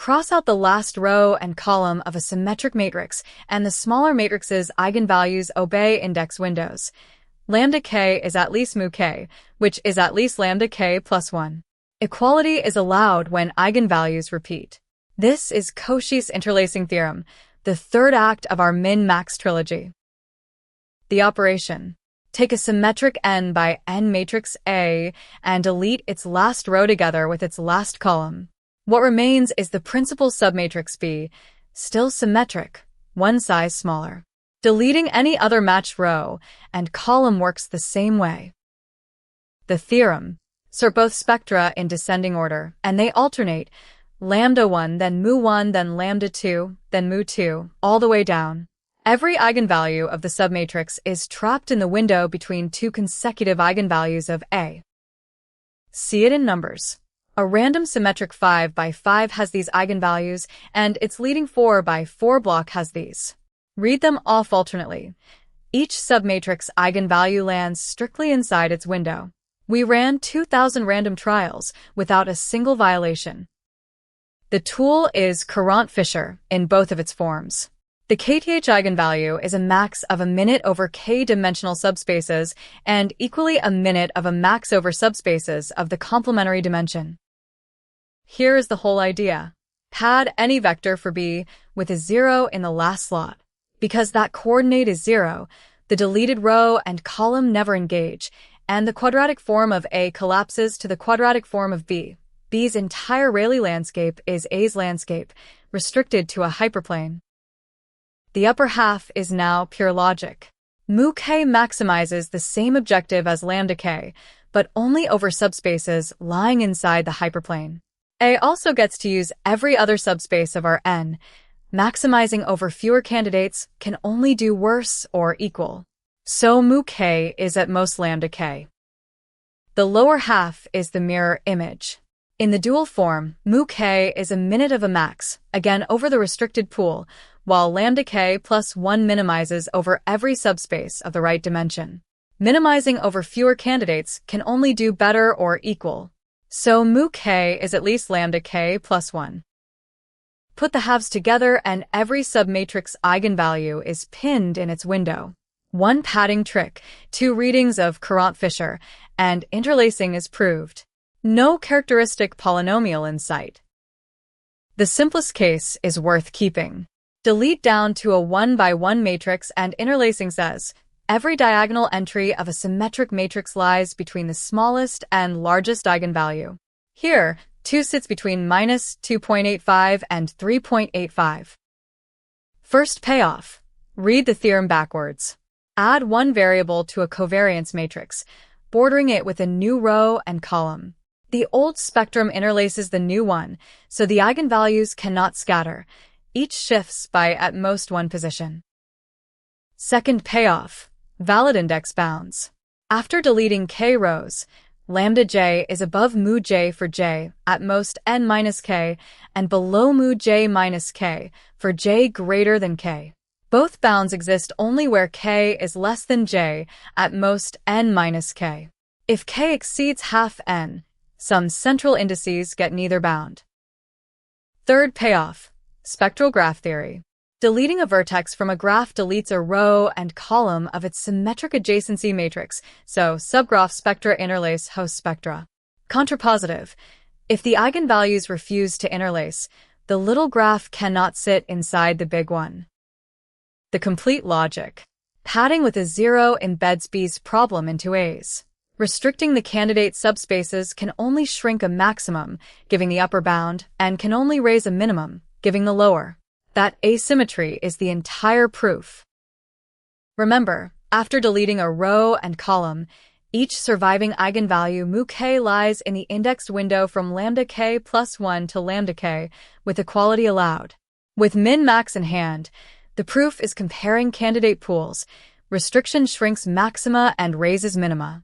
Cross out the last row and column of a symmetric matrix, and the smaller matrix's eigenvalues obey index windows. Lambda k is at least mu k, which is at least lambda k plus 1. Equality is allowed when eigenvalues repeat. This is Cauchy's interlacing theorem, the third act of our min-max trilogy. The operation. Take a symmetric n by n matrix A and delete its last row together with its last column. What remains is the principal submatrix B, still symmetric, one size smaller. Deleting any other matched row and column works the same way. The theorem. Sort both spectra in descending order, and they alternate, lambda 1, then mu 1, then lambda 2, then mu 2, all the way down. Every eigenvalue of the submatrix is trapped in the window between two consecutive eigenvalues of A. See it in numbers. A random symmetric 5 by 5 has these eigenvalues, and its leading 4 by 4 block has these. Read them off alternately. Each submatrix eigenvalue lands strictly inside its window. We ran 2,000 random trials without a single violation. The tool is Courant-Fischer in both of its forms. The kth eigenvalue is a max of a minute over k-dimensional subspaces and equally a minute of a max over subspaces of the complementary dimension. Here is the whole idea. Pad any vector for B with a 0 in the last slot. Because that coordinate is 0, the deleted row and column never engage, and the quadratic form of A collapses to the quadratic form of B. B's entire Rayleigh landscape is A's landscape, restricted to a hyperplane. The upper half is now pure logic. Mu k maximizes the same objective as lambda k, but only over subspaces lying inside the hyperplane. A also gets to use every other subspace of our N. Maximizing over fewer candidates can only do worse or equal. So mu k is at most lambda k. The lower half is the mirror image. In the dual form, mu k is a minute of a max, again over the restricted pool, while lambda k plus 1 minimizes over every subspace of the right dimension. Minimizing over fewer candidates can only do better or equal. So mu k is at least lambda k plus 1. Put the halves together and every submatrix eigenvalue is pinned in its window. One padding trick, 2 readings of Courant-Fischer, and interlacing is proved. No characteristic polynomial in sight. The simplest case is worth keeping. Delete down to a 1 by 1 matrix and interlacing says, every diagonal entry of a symmetric matrix lies between the smallest and largest eigenvalue. Here, 2 sits between minus 2.85 and 3.85. First payoff. Read the theorem backwards. Add one variable to a covariance matrix, bordering it with a new row and column. The old spectrum interlaces the new one, so the eigenvalues cannot scatter. Each shifts by at most one position. Second payoff. Valid index bounds. After deleting k rows, lambda j is above mu j for j, at most n minus k, and below mu j minus k, for j greater than k. Both bounds exist only where k is less than j, at most n minus k. If k exceeds half n, some central indices get neither bound. Third payoff. Spectral graph theory. Deleting a vertex from a graph deletes a row and column of its symmetric adjacency matrix, so subgraph spectra interlace host spectra. Contrapositive. If the eigenvalues refuse to interlace, the little graph cannot sit inside the big one. The complete logic. Padding with a 0 embeds B's problem into A's. Restricting the candidate subspaces can only shrink a maximum, giving the upper bound, and can only raise a minimum, giving the lower. That asymmetry is the entire proof. Remember, after deleting a row and column, each surviving eigenvalue mu k lies in the indexed window from lambda k plus 1 to lambda k, with equality allowed. With min-max in hand, the proof is comparing candidate pools. Restriction shrinks maxima and raises minima.